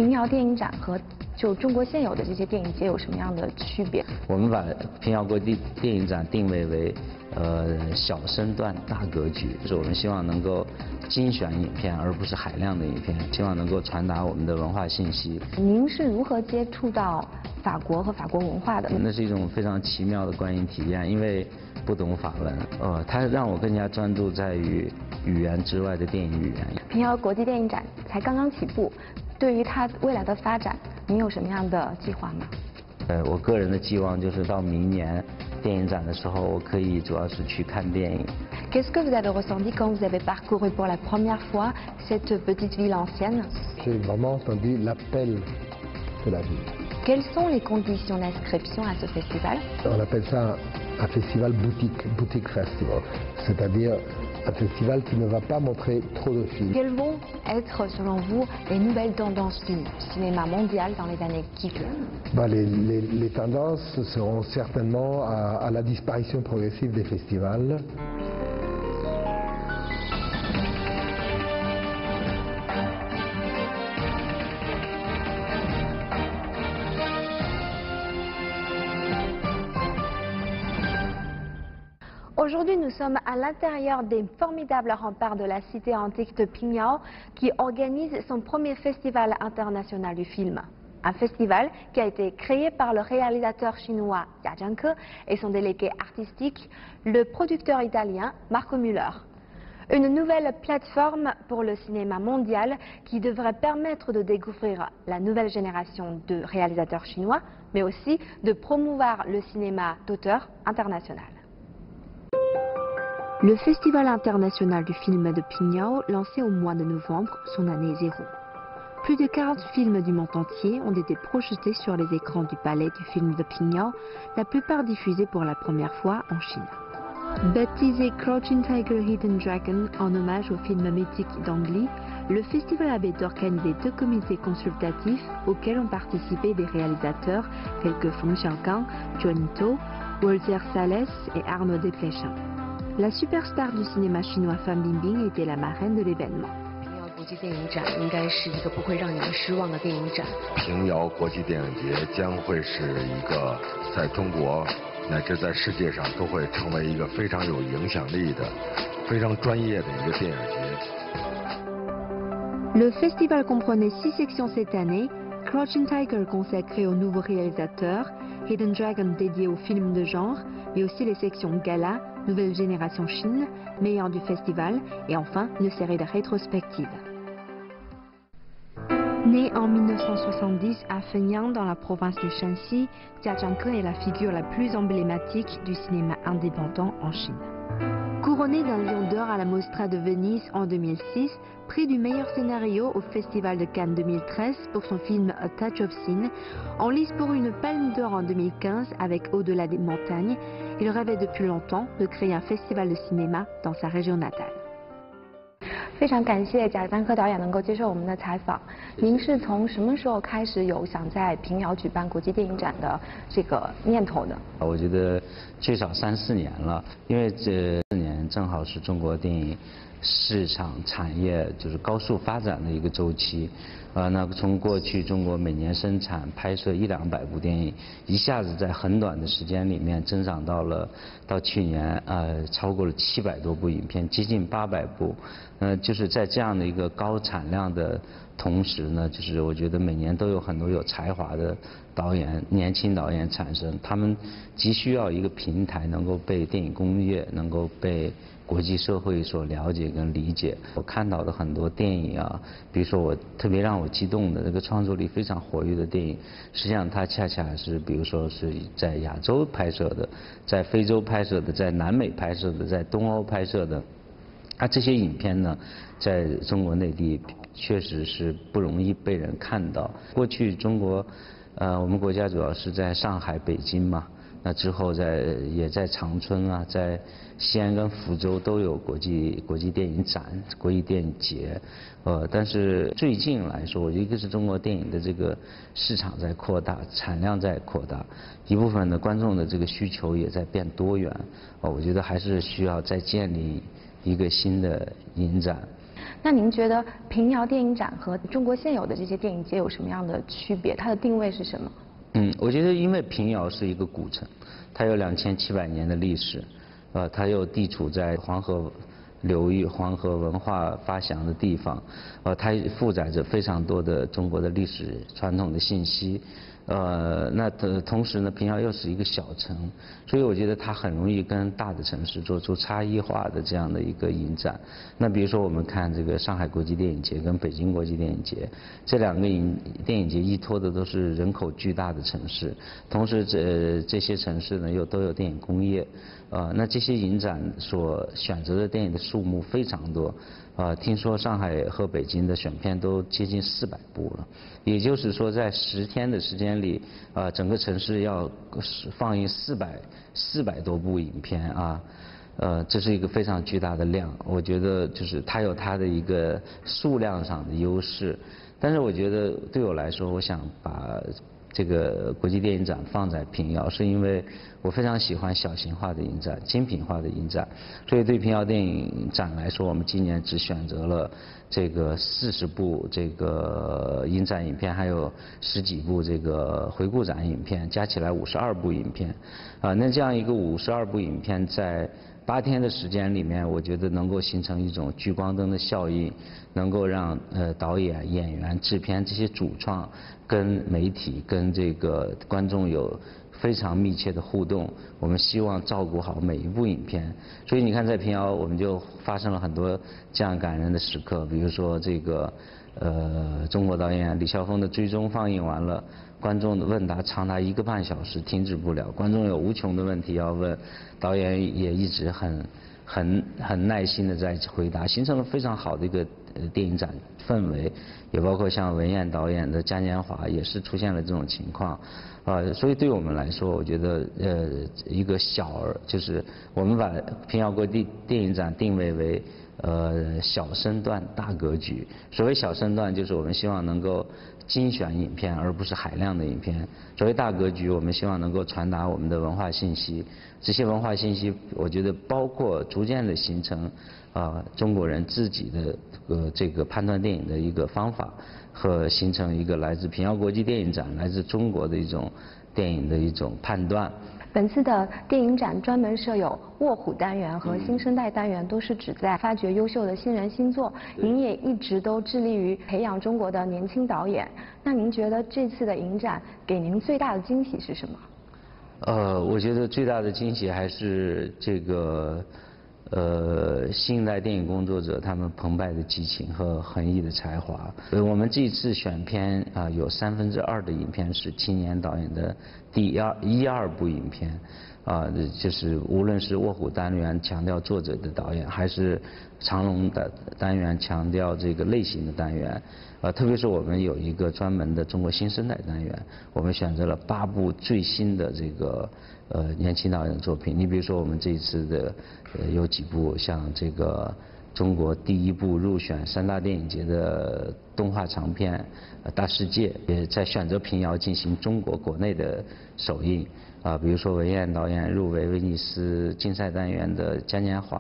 平遥电影展和就中国现有的这些电影节有什么样的区别？我们把平遥国际电影展定位为小身段大格局，就是我们希望能够精选影片，而不是海量的影片，希望能够传达我们的文化信息。您是如何接触到法国和法国文化的？那是一种非常奇妙的观影体验，因为不懂法文，它让我更加专注在于语言之外的电影语言。平遥国际电影展才刚刚起步，对于它未来的发展，您有什么样的计划吗？我个人的寄望就是到明年电影展的时候，我可以主要是去看电影。Qu'est-ce que vous avez ressenti quand vous avez parcouru pour la première fois cette petite ville ancienne? J'ai vraiment entendu l'appel de la ville. Quelles sont les conditions d'inscription à ce festival? On appelle ça un festival boutique festival, c'est-à-dire un festival qui ne va pas montrer trop de films. Quelles vont être, selon vous, les nouvelles tendances du cinéma mondial dans les années qui viennent? Les tendances seront certainement à la disparition progressive des festivals. Aujourd'hui, nous sommes à l'intérieur des formidables remparts de la cité antique de Pingyao qui organise son premier festival international du film. Un festival qui a été créé par le réalisateur chinois Jia Zhangke et son délégué artistique, le producteur italien Marco Müller. Une nouvelle plateforme pour le cinéma mondial qui devrait permettre de découvrir la nouvelle génération de réalisateurs chinois, mais aussi de promouvoir le cinéma d'auteur international. Le Festival international du film de Pingyao, lancé au mois de novembre, son année 0. Plus de 40 films du monde entier ont été projetés sur les écrans du palais du film de Pingyao, la plupart diffusés pour la première fois en Chine. Baptisé Crouching Tiger, Hidden Dragon en hommage au film mythique d'Ang Lee, le festival avait organisé 2 comités consultatifs auxquels ont participé des réalisateurs tels que Feng Xiaogang, Joan To, Walter Salles et Arnaud Desplechin. La superstar du cinéma chinois Fan Bingbing était la marraine de l'événement. 国际电影展应该是一个不会让人失望的电影展。平遥国际电影节将会是一个在中国乃至在世界上都会成为一个非常有影响力的、非常专业的一个电影节。 Le festival comprenait 6 sections cette année. Crouching Tiger consacré aux nouveaux réalisateurs, Hidden Dragon dédié aux films de genre, mais aussi les sections Gala, Nouvelle Génération Chine, meilleur du festival et enfin une série de rétrospectives. Né en 1970 à Fenyang dans la province de Shanxi, Jia Zhangke est la figure la plus emblématique du cinéma indépendant en Chine. Couronné d'un lion d'or à la Mostra de Venise en 2006, prix du meilleur scénario au Festival de Cannes 2013 pour son film A Touch of Sin, en lice pour une palme d'or en 2015 avec Au-delà des montagnes, il rêvait depuis longtemps de créer un festival de cinéma dans sa région natale. 非常感谢贾樟柯导演能够接受我们的采访。您是从什么时候开始有想在平遥举办国际电影展的这个念头的？我觉得最少3、4年了，因为这4年正好是中国电影市场产业就是高速发展的一个周期。那从过去中国每年生产拍摄100-200部电影，一下子在很短的时间里面增长到去年超过了700多部影片，接近800部。就是在这样的一个高产量的同时呢，就是我觉得每年都有很多有才华的导演、年轻导演产生，他们急需要一个平台，能够被电影工业、能够被国际社会所了解跟理解。我看到的很多电影啊，比如说我特别让我激动的这个创作力非常活跃的电影，实际上它恰恰是比如说是在亚洲拍摄的，在非洲拍摄的，在南美拍摄的，在东欧拍摄的。这些影片呢，在中国内地确实是不容易被人看到。过去中国，我们国家主要是在上海、北京嘛，那之后也在长春啊，在西安跟福州都有国际电影展、国际电影节。但是最近来说，我觉得一个是中国电影的这个市场在扩大，产量在扩大，一部分的观众的这个需求也在变多元。我觉得还是需要再建立一个新的影展。那您觉得平遥电影展和中国现有的这些电影节有什么样的区别？它的定位是什么？我觉得因为平遥是一个古城，它有2700年的历史，它又地处在黄河流域、黄河文化发祥的地方，它负载着非常多的中国的历史传统的信息。那同时呢，平遥又是一个小城，所以我觉得它很容易跟大的城市做出差异化的这样的一个影展。那比如说我们看这个上海国际电影节跟北京国际电影节，这两个电影节依托的都是人口巨大的城市，同时这些城市呢又都有电影工业，那这些影展所选择的电影的数目非常多。听说上海和北京的选片都接近400部了，也就是说在10天的时间里，整个城市要放映400多部影片啊，这是一个非常巨大的量。我觉得就是它有它的一个数量上的优势，但是我觉得对我来说，我想把这个国际电影展放在平遥，是因为我非常喜欢小型化的影展、精品化的影展，所以对平遥电影展来说，我们今年只选择了这个40部这个影展影片，还有10几部这个回顾展影片，加起来52部影片。那这样一个52部影片在8天的时间里面，我觉得能够形成一种聚光灯的效应，能够让导演、演员、制片这些主创跟媒体、跟这个观众有非常密切的互动。我们希望照顾好每一部影片，所以你看在平遥我们就发生了很多这样感人的时刻，比如说这个中国导演李霄峰的《追踪》放映完了，观众的问答长达1个半小时，停止不了，观众有无穷的问题要问，导演也一直很耐心的在回答，形成了非常好的一个电影展氛围，也包括像文彦导演的《嘉年华》也是出现了这种情况，所以对我们来说，我觉得一个就是我们把平遥国际电影展定位为小身段大格局。所谓小身段，就是我们希望能够精选影片，而不是海量的影片。所谓大格局，我们希望能够传达我们的文化信息。这些文化信息，我觉得包括逐渐的形成中国人自己的这个判断电影的一个方法，和形成一个来自平遥国际电影展、来自中国的一种电影的一种判断。本次的电影展专门设有卧虎单元和新生代单元，都是旨在发掘优秀的新人新作。您也一直都致力于培养中国的年轻导演。那您觉得这次的影展给您最大的惊喜是什么？我觉得最大的惊喜还是这个新一代电影工作者他们澎湃的激情和横溢的才华。我们这次选片有2/3的影片是青年导演的第1、2部影片，就是无论是卧虎单元强调作者的导演，还是长龙的单元强调这个类型的单元，特别是我们有一个专门的中国新生代单元，我们选择了8部最新的这个年轻导演的作品。你比如说我们这一次的有几部像这个中国第1部入选3大电影节的动画长片《大世界》，也在选择平遥进行中国国内的首映。比如说文彦导演入围威尼斯竞赛单元的《嘉年华》，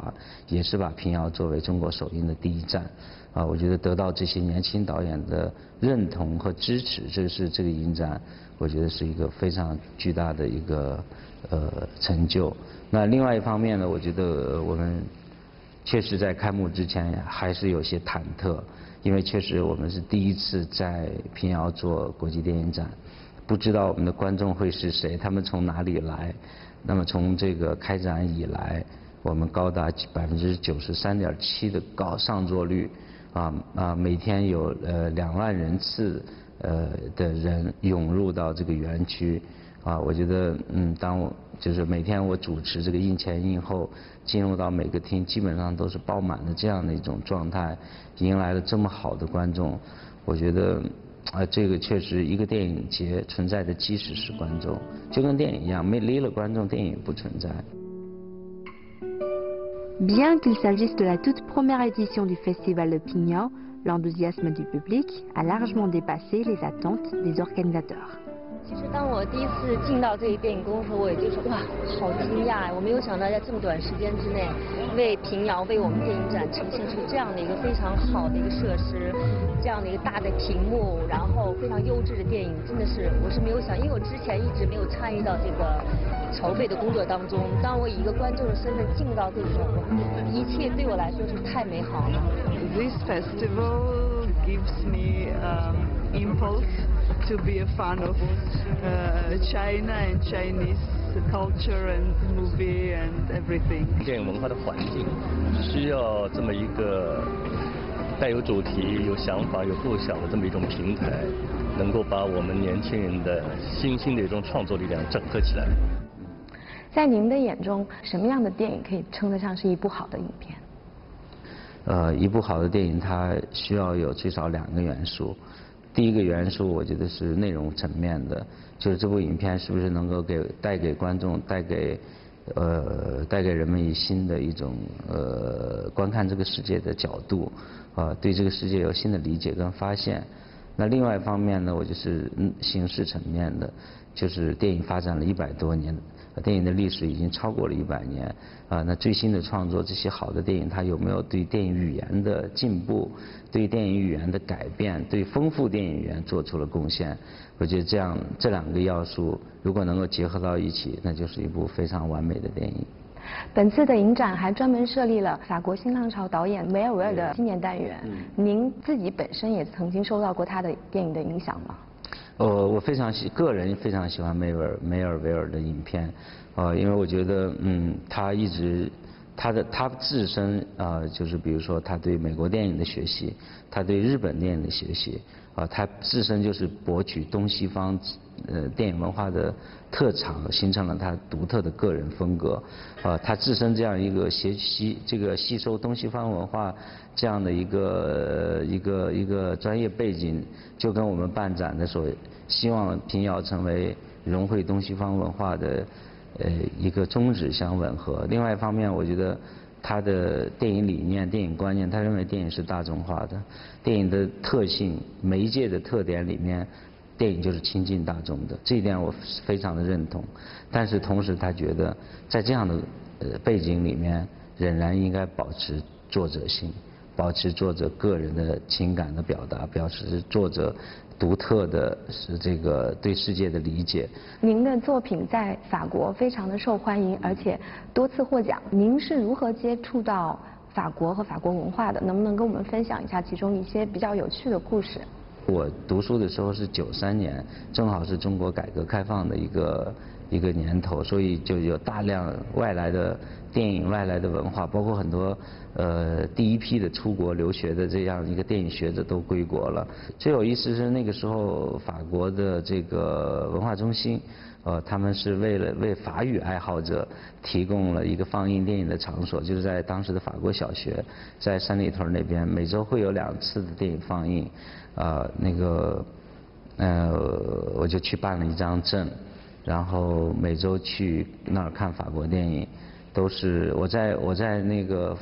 也是把平遥作为中国首映的第1站。我觉得得到这些年轻导演的认同和支持，这是这个影展我觉得是一个非常巨大的一个成就。那另外一方面呢，我觉得我们确实在开幕之前还是有些忐忑，因为确实我们是第一次在平遥做国际电影展，不知道我们的观众会是谁，他们从哪里来。那么从这个开展以来，我们高达93.7%的上座率，每天有2万人次的人涌入到这个园区。我觉得就是每天我主持这个映前映后，进入到每个厅基本上都是爆满的这样的一种状态，迎来了这么好的观众，我觉得这个确实一个电影节存在的基石是观众，就跟电影一样，没离了观众，电影不存在。Bien qu'il s'agisse de la toute première édition du Festival de Pignor, l'enthousiasme du public a largement dépassé les attentes des organisateurs. 其实当我第一次进到这一电影公司，我也就说哇，好惊讶！我没有想到在这么短时间之内，为平遥、为我们电影展呈现出这样的一个非常好的一个设施，这样的一个大的屏幕，然后非常优质的电影，真的是我是没有想，因为我之前一直没有参与到这个筹备的工作当中。当我以一个观众的身份进到这个时候，一切对我来说是太美好了。This festival gives me impulse to be a fan of China and Chinese culture and movie and everything. 电影文化的环境需要这么一个带有主题、有想法、有构想的这么一种平台，能够把我们年轻人的新兴的一种创作力量整合起来。在您的眼中，什么样的电影可以称得上是一部好的影片？一部好的电影它需要有最少2个元素。第一个元素我觉得是内容层面的，就是这部影片是不是能够带给观众、带给人们以新的一种观看这个世界的角度，对这个世界有新的理解跟发现。那另外一方面呢，我就是形式层面的，就是电影发展了100多年，电影的历史已经超过了100年，那最新的创作，这些好的电影，它有没有对电影语言的进步，对电影语言的改变，对丰富电影语言做出了贡献？我觉得这2个要素如果能够结合到一起，那就是一部非常完美的电影。本次的影展还专门设立了法国新浪潮导演梅尔维尔的纪念单元。您自己本身也曾经受到过他的电影的影响吗？我个人非常喜欢梅尔维尔的影片，因为我觉得他自身就是比如说他对美国电影的学习，他对日本电影的学习，他自身就是博取东西方电影文化的特长，形成了他独特的个人风格。他自身这样一个吸收东西方文化这样的一个专业背景，就跟我们办展的所希望平遥成为融汇东西方文化的一个宗旨相吻合。另外一方面，我觉得他的电影理念、电影观念，他认为电影是大众化的，电影的特性、媒介的特点里面，电影就是亲近大众的，这一点我非常的认同。但是同时，他觉得在这样的背景里面，仍然应该保持作者性，保持作者个人的情感的表达，保持作者独特的是这个对世界的理解。您的作品在法国非常的受欢迎，而且多次获奖。您是如何接触到法国和法国文化的？能不能跟我们分享一下其中一些比较有趣的故事？我读书的时候是93年，正好是中国改革开放的一个年头，所以就有大量外来的电影、外来的文化，包括很多第一批的出国留学的这样一个电影学者都归国了。最有意思是那个时候法国的这个文化中心，他们是为法语爱好者提供了一个放映电影的场所，就是在当时的法国小学，在三里屯那边，每周会有2次的电影放映。我就去办了一张证，然后每周去那儿看法国电影，都是我在那个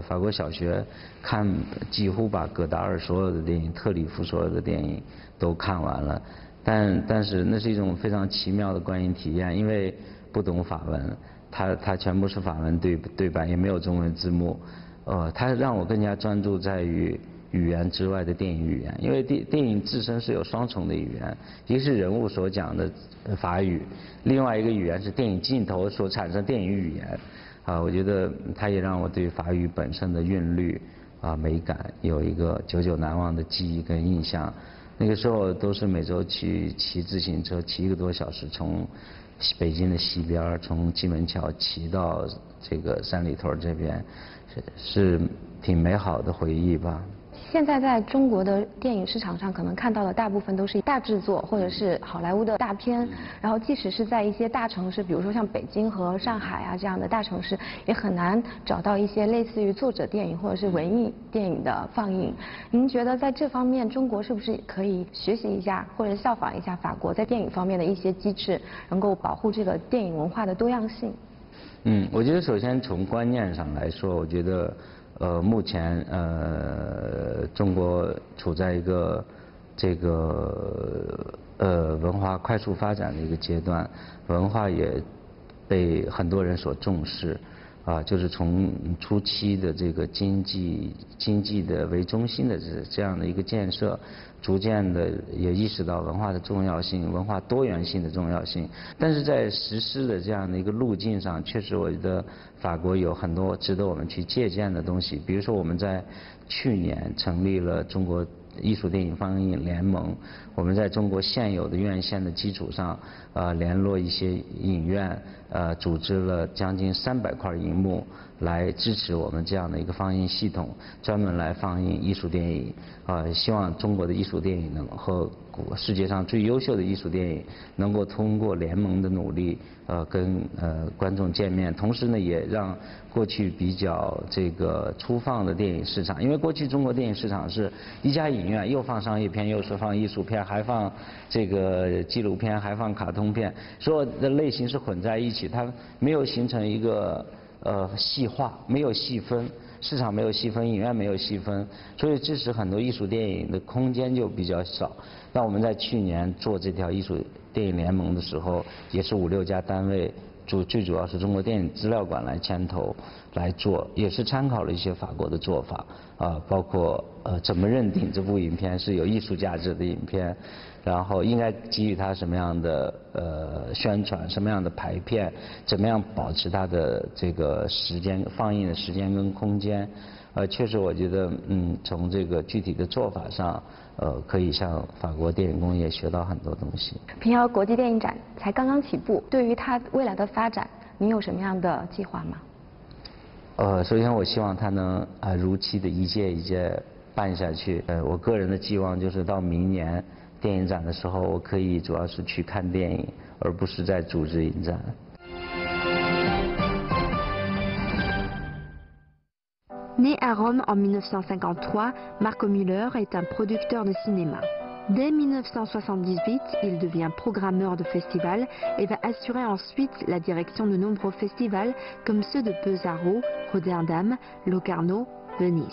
法国小学看，几乎把戈达尔所有的电影、特里弗所有的电影都看完了。但是那是一种非常奇妙的观影体验，因为不懂法文，它全部是法文对白，也没有中文字幕，它让我更加专注在于语言之外的电影语言，因为电影自身是有双重的语言，一个是人物所讲的法语，另外一个语言是电影镜头所产生电影语言。我觉得它也让我对法语本身的韵律美感有一个久久难忘的记忆跟印象。那个时候都是每周去骑自行车，骑1个多小时，从北京的西边，从蓟门桥骑到这个三里屯这边，是挺美好的回忆吧。现在在中国的电影市场上，可能看到的大部分都是大制作或者是好莱坞的大片，然后即使是在一些大城市，比如说像北京和上海这样的大城市，也很难找到一些类似于作者电影或者是文艺电影的放映。您觉得在这方面，中国是不是可以学习一下或者效仿一下法国在电影方面的一些机制，能够保护这个电影文化的多样性？我觉得首先从观念上来说，我觉得目前中国处在一个这个文化快速发展的一个阶段，文化也被很多人所重视。就是从初期的这个经济的为中心的这样的一个建设，逐渐的也意识到文化的重要性，文化多元性的重要性。但是在实施的这样的一个路径上，确实我觉得法国有很多值得我们去借鉴的东西。比如说我们在去年成立了中国艺术电影放映联盟，我们在中国现有的院线的基础上，联络一些影院，组织了将近300块银幕来支持我们这样的一个放映系统，专门来放映艺术电影。希望中国的艺术电影能和世界上最优秀的艺术电影能够通过联盟的努力，跟观众见面，同时呢，也让过去比较这个粗放的电影市场，因为过去中国电影市场是一家影院又放商业片，又是放艺术片，还放这个纪录片，还放卡通片，所有的类型是混在一起，它没有形成一个细化，没有细分。市场没有细分，影院没有细分，所以支持很多艺术电影的空间就比较少。那我们在去年做这条艺术电影联盟的时候，也是5、6家单位，最主要是中国电影资料馆来牵头来做，也是参考了一些法国的做法，包括怎么认定这部影片是有艺术价值的影片，然后应该给予它什么样的宣传，什么样的排片，怎么样保持它的这个时间放映的时间跟空间。确实我觉得从这个具体的做法上，可以向法国电影工业学到很多东西。平遥国际电影展才刚刚起步，对于它未来的发展，您有什么样的计划吗？首先我希望它能如期的一届一届办下去。我个人的寄望就是到明年电影展的时候，我可以主要是去看电影，而不是在组织影展。Né à Rome en 1953, Marco Müller est un producteur de cinéma. Dès 1978, il devient programmeur de festivals et va assurer ensuite la direction de nombreux festivals comme ceux de Pesaro, Rotterdam, Locarno, Venise.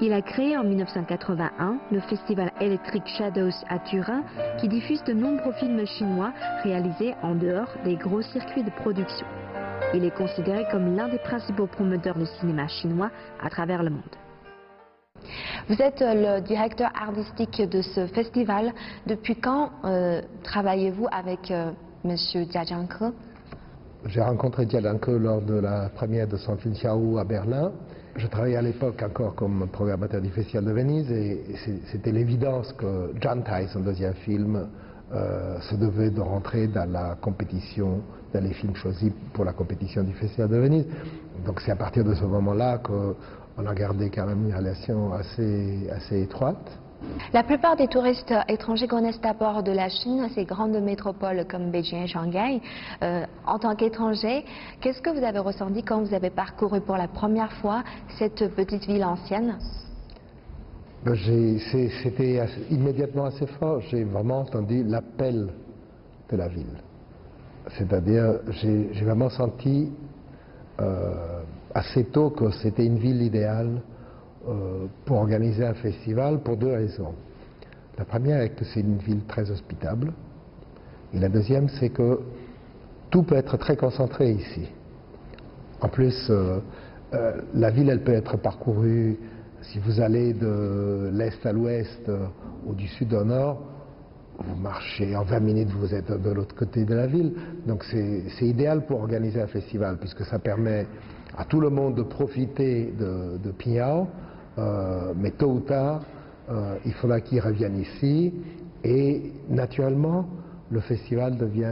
Il a créé en 1981 le festival Electric Shadows à Turin qui diffuse de nombreux films chinois réalisés en dehors des gros circuits de production. Il est considéré comme l'un des principaux promoteurs du cinéma chinois à travers le monde. Vous êtes le directeur artistique de ce festival. Depuis quand travaillez-vous avec Monsieur Jia Zhangke? J'ai rencontré Jia Zhangke lors de la première de son film Xiao à Berlin. Je travaillais à l'époque encore comme programmateur du Festival de Venise et c'était l'évidence que Jantai, son deuxième film, se devait de rentrer dans la compétition, dans les films choisis pour la compétition du Festival de Venise. Donc c'est à partir de ce moment-là qu'on a gardé quand même une relation assez étroite. La plupart des touristes étrangers connaissent d'abord de la Chine, ces grandes métropoles comme Beijing et Shanghai. En tant qu'étranger, qu'est-ce que vous avez ressenti quand vous avez parcouru pour la première fois cette petite ville ancienne? C'était immédiatement assez fort. J'ai vraiment entendu l'appel de la ville. C'est-à-dire, j'ai vraiment senti assez tôt que c'était une ville idéale pour organiser un festival pour deux raisons. La première est que c'est une ville très hospitable et la deuxième c'est que tout peut être très concentré ici. En plus, la ville elle peut être parcourue, si vous allez de l'est à l'ouest ou du sud au nord, vous marchez en 20 minutes, vous êtes de l'autre côté de la ville. Donc c'est idéal pour organiser un festival puisque ça permet à tout le monde de profiter de Pinhao. Mais tôt ou tard, il faudra qu'ils reviennent ici et naturellement,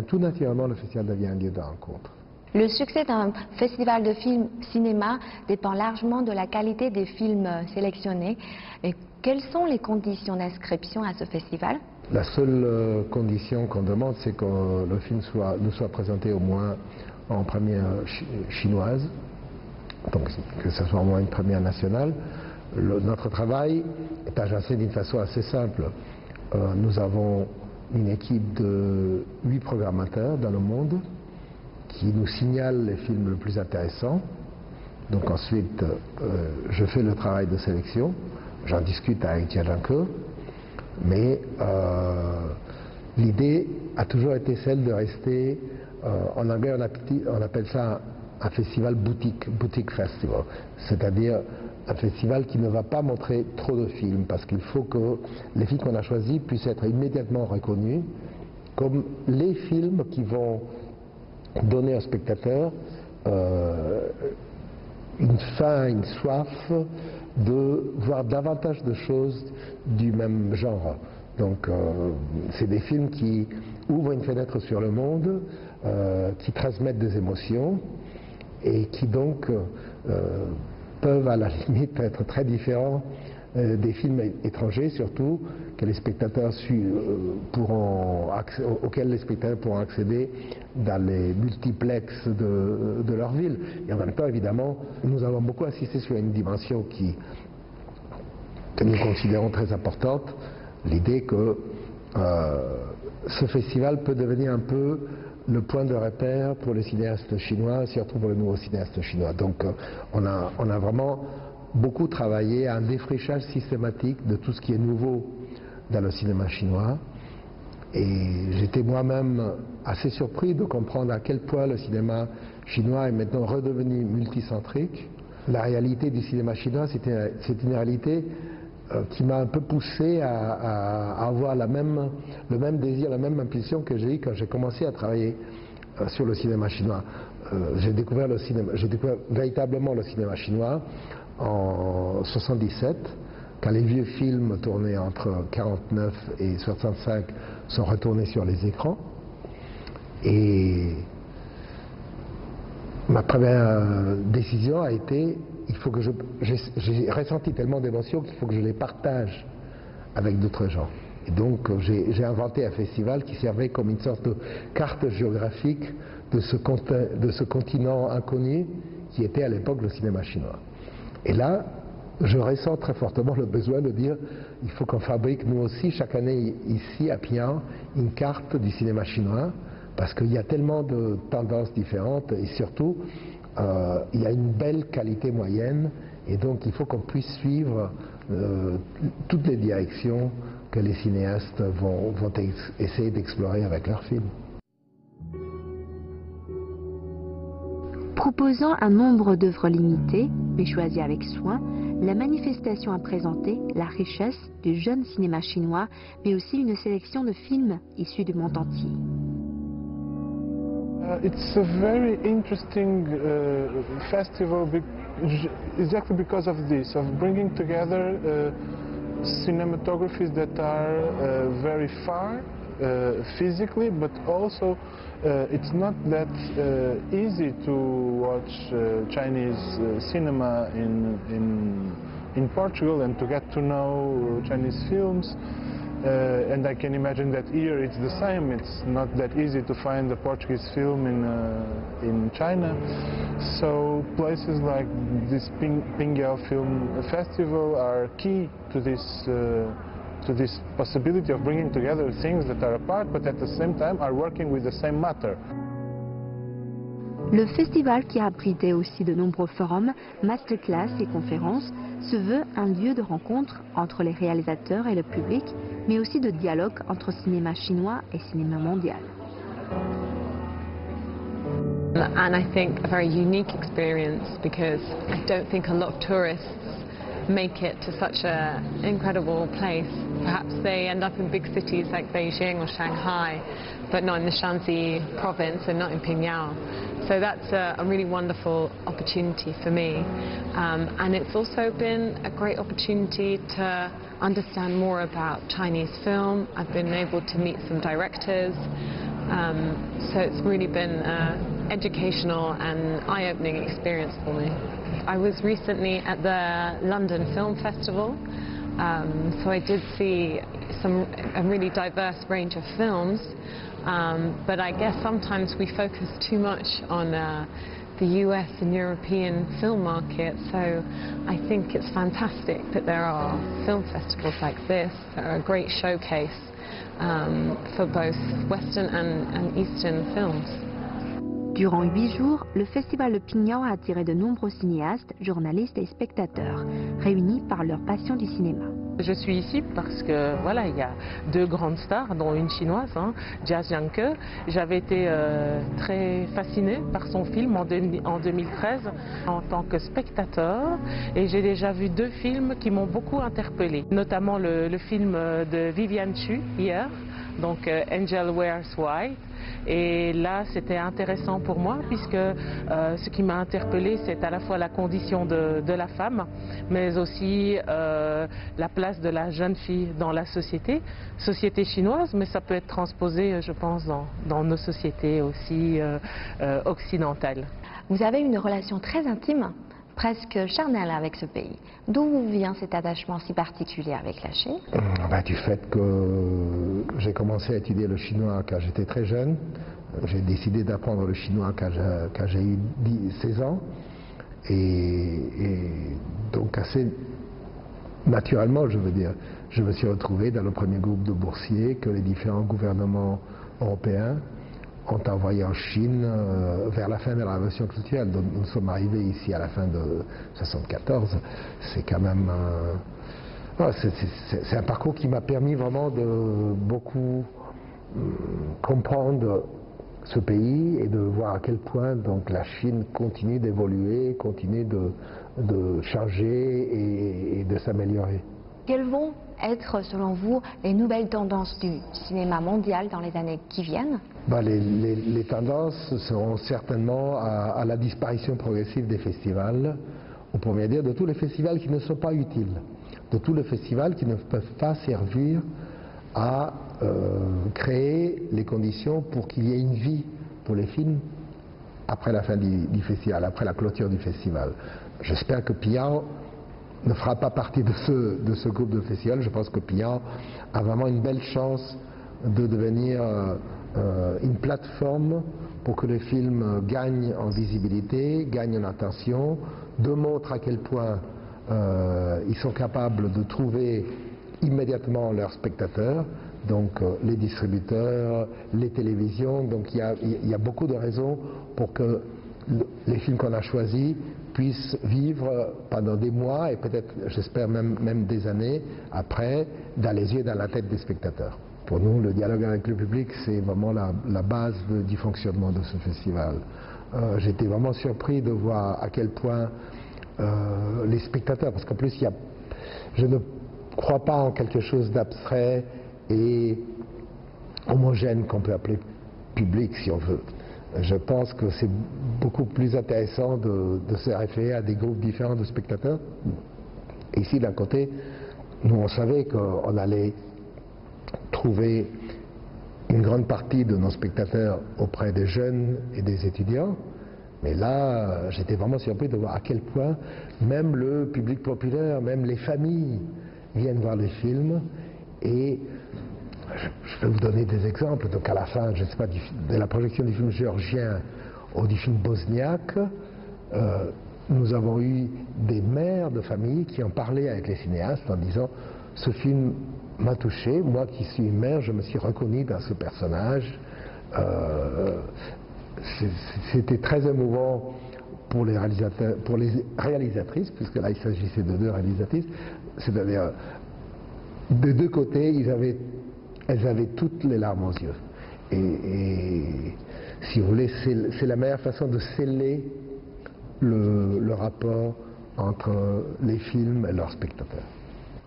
tout naturellement, le festival devient un lieu de rencontre. Le succès d'un festival de films cinéma dépend largement de la qualité des films sélectionnés. Et quelles sont les conditions d'inscription à ce festival? La seule condition qu'on demande, c'est que le film nous soit présenté au moins en première chinoise, donc que ce soit au moins une première nationale. Notre travail est agencé d'une façon assez simple. Nous avons une équipe de 8 programmateurs dans le monde qui nous signalent les films les plus intéressants. Donc ensuite, je fais le travail de sélection, j'en discute avec Jia Zhangke, mais l'idée a toujours été celle de rester, en anglais on appelle ça un festival boutique festival, c'est-à-dire un festival qui ne va pas montrer trop de films, parce qu'il faut que les films qu'on a choisis puissent être immédiatement reconnus comme les films qui vont donner aux spectateurs une faim, une soif de voir davantage de choses du même genre. Donc c'est des films qui ouvrent une fenêtre sur le monde, qui transmettent des émotions et qui donc peuvent à la limite être très différents des films étrangers, surtout que les spectateurs auxquels les spectateurs pourront accéder dans les multiplexes de leur ville. Et en même temps, évidemment, nous avons beaucoup insisté sur une dimension que nous considérons très importante, l'idée que ce festival peut devenir un peu le point de repère pour les cinéastes chinois, surtout pour les nouveaux cinéastes chinois. Donc on a vraiment beaucoup travaillé à un défrichage systématique de tout ce qui est nouveau dans le cinéma chinois. Et j'étais moi-même assez surpris de comprendre à quel point le cinéma chinois est maintenant redevenu multicentrique. La réalité du cinéma chinois, c'est une réalité qui m'a un peu poussé à avoir le même désir, la même impulsion que j'ai eu quand j'ai commencé à travailler sur le cinéma chinois. J'ai découvert véritablement le cinéma chinois en 1977, quand les vieux films tournés entre 1949 et 1965 sont retournés sur les écrans. Et ma première décision a été, j'ai ressenti tellement d'émotions qu'il faut que je les partage avec d'autres gens. Et donc j'ai inventé un festival qui servait comme une sorte de carte géographique de ce continent inconnu qui était à l'époque le cinéma chinois. Et là, je ressens très fortement le besoin de dire il faut qu'on fabrique nous aussi chaque année ici à Pyongyang une carte du cinéma chinois, parce qu'il y a tellement de tendances différentes et surtout il y a une belle qualité moyenne, et donc il faut qu'on puisse suivre toutes les directions que les cinéastes vont essayer d'explorer avec leurs films. Proposant un nombre d'œuvres limitées, mais choisies avec soin, la manifestation a présenté la richesse du jeune cinéma chinois, mais aussi une sélection de films issus du monde entier. It's a very interesting festival exactly because of this, of bringing together cinematographies that are very far physically, but also it's not that easy to watch Chinese cinema in Portugal and to get to know Chinese films. And I can imagine that here it's the same. It's not that easy to find a Portuguese film in China. So places like this Pingyao Film Festival are key to this possibility of bringing together things that are apart, but at the same time are working with the same matter. Le festival, qui a abrité aussi de nombreux forums, masterclass et conférences, se veut un lieu de rencontre entre les réalisateurs et le public, mais aussi de dialogue entre cinéma chinois et cinéma mondial. And I think a very unique experience, because I don't think a lot of tourists make it to such an incredible place. Perhaps they end up in big cities like Beijing or Shanghai, but not in the Shanxi province and not in Pingyao. So that's a really wonderful opportunity for me. And it's also been a great opportunity to understand more about Chinese film. I've been able to meet some directors. So it's really been an educational and eye-opening experience for me. I was recently at the London Film Festival, so I did see a really diverse range of films, but I guess sometimes we focus too much on the US and European film market, so I think it's fantastic that there are film festivals like this that are a great showcase for both Western and Eastern films. Durant 8 jours, le festival de Pingyao a attiré de nombreux cinéastes, journalistes et spectateurs, réunis par leur passion du cinéma. Je suis ici parce que voilà, il y a deux grandes stars, dont une chinoise, Jia Zhangke. J'avais été très fascinée par son film en 2013 en tant que spectateur et j'ai déjà vu deux films qui m'ont beaucoup interpellée, notamment le film de Viviane Chu hier, donc Angel Wears White. Et là, c'était intéressant pour moi puisque ce qui m'a interpellée, c'est à la fois la condition de la femme, mais aussi la place de la jeune fille dans la société chinoise, mais ça peut être transposé, je pense, dans nos sociétés aussi occidentales. Vous avez une relation très intime, presque charnelle avec ce pays. D'où vient cet attachement si particulier avec la Chine? Du fait que j'ai commencé à étudier le chinois quand j'étais très jeune. J'ai décidé d'apprendre le chinois quand j'ai eu 16 ans. Et donc assez naturellement, je veux dire, je me suis retrouvé dans le premier groupe de boursiers que les différents gouvernements européens ont envoyé en Chine vers la fin de la Révolution culturelle. Donc nous sommes arrivés ici à la fin de 1974. C'est quand même c'est un parcours qui m'a permis vraiment de beaucoup comprendre ce pays et de voir à quel point donc la Chine continue d'évoluer, continue de changer et de s'améliorer. Quelles vont être, selon vous, les nouvelles tendances du cinéma mondial dans les années qui viennent? Les tendances seront certainement à la disparition progressive des festivals, ou pour bien dire de tous les festivals qui ne sont pas utiles, de tous les festivals qui ne peuvent pas servir à créer les conditions pour qu'il y ait une vie pour les films après la fin du festival, après la clôture du festival. J'espère que Piao ne fera pas partie de ce groupe de festivals. Je pense que Piao a vraiment une belle chance de devenir une plateforme pour que les films gagnent en visibilité, gagnent en attention, démontrent à quel point ils sont capables de trouver immédiatement leurs spectateurs, donc les distributeurs, les télévisions. Donc il y a beaucoup de raisons pour que les films qu'on a choisis puissent vivre pendant des mois et peut-être, j'espère même des années après, dans les yeux et dans la tête des spectateurs. Pour nous, le dialogue avec le public, c'est vraiment la base du fonctionnement de ce festival. J'étais vraiment surpris de voir à quel point les spectateurs, parce qu'en plus, je ne crois pas en quelque chose d'abstrait et homogène qu'on peut appeler public, si on veut. Je pense que c'est beaucoup plus intéressant de se référer à des groupes différents de spectateurs. Et ici, d'un côté, nous, on savait qu'on allait trouver une grande partie de nos spectateurs auprès des jeunes et des étudiants. Mais là, j'étais vraiment surpris de voir à quel point même le public populaire, même les familles viennent voir les films. Et je vais vous donner des exemples. Donc à la fin, je ne sais pas, de la projection du film géorgien ou du film bosniaque, nous avons eu des mères de famille qui ont parlé avec les cinéastes en disant « Ce film m'a touché, moi qui suis une mère, je me suis reconnue dans ce personnage. » C'était très émouvant pour les réalisateurs, pour les réalisatrices, puisque là il s'agissait de deux réalisatrices, c'est-à-dire de deux côtés, elles avaient toutes les larmes aux yeux. Et si vous voulez, c'est la meilleure façon de sceller le rapport entre les films et leurs spectateurs.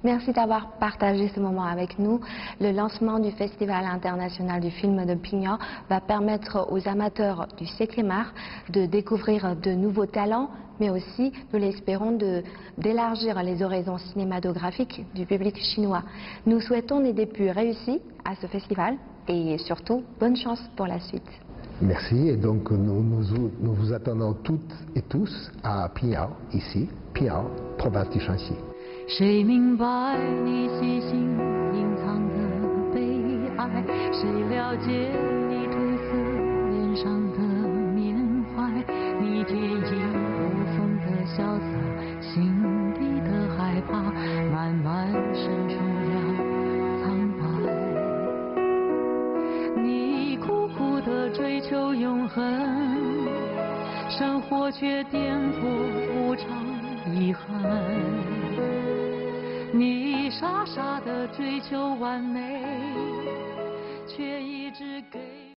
Merci d'avoir partagé ce moment avec nous. Le lancement du Festival international du film de Pinyao va permettre aux amateurs du 7e art de découvrir de nouveaux talents, mais aussi, nous l'espérons, d'élargir les horizons cinématographiques du public chinois. Nous souhaitons des débuts réussis à ce festival et surtout, bonne chance pour la suite. Merci, et donc nous vous attendons toutes et tous à Pinyao, ici, Pinyao, province du Shanxi. 谁明白你细心隐藏的悲哀？谁了解你褪色脸上的缅怀？你天衣无缝的潇洒，心底的害怕，慢慢渗出了苍白。你苦苦的追求永恒，生活却颠簸无常遗憾。你傻傻地追求完美，却因